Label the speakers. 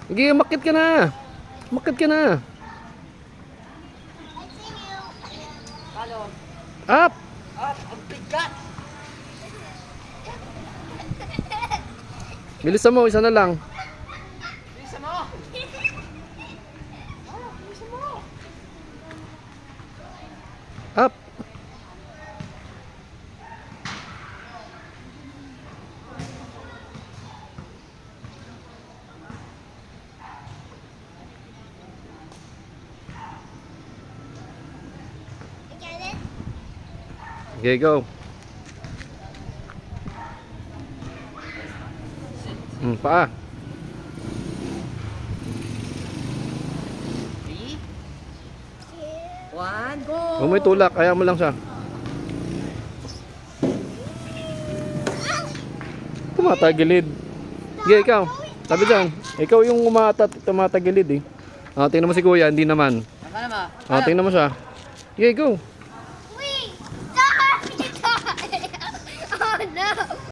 Speaker 1: Sige, makit ka na. Makit ka na.
Speaker 2: Balon.
Speaker 1: Up!
Speaker 2: Ang bigat.
Speaker 1: Bilisan mo, isa na lang.
Speaker 2: Bisa mo. Bisa mo.
Speaker 1: Up! Okay, go. Paa.
Speaker 2: 3, 1, go!
Speaker 1: Huwag mo itulak, kaya mo lang siya. Tumatagilid. Sige, ikaw. Sabi dyan. Ikaw yung tumatagilid eh. Tingnan mo si kuya, hindi naman.
Speaker 2: Ano naman?
Speaker 1: Tingnan mo siya. Sige, go.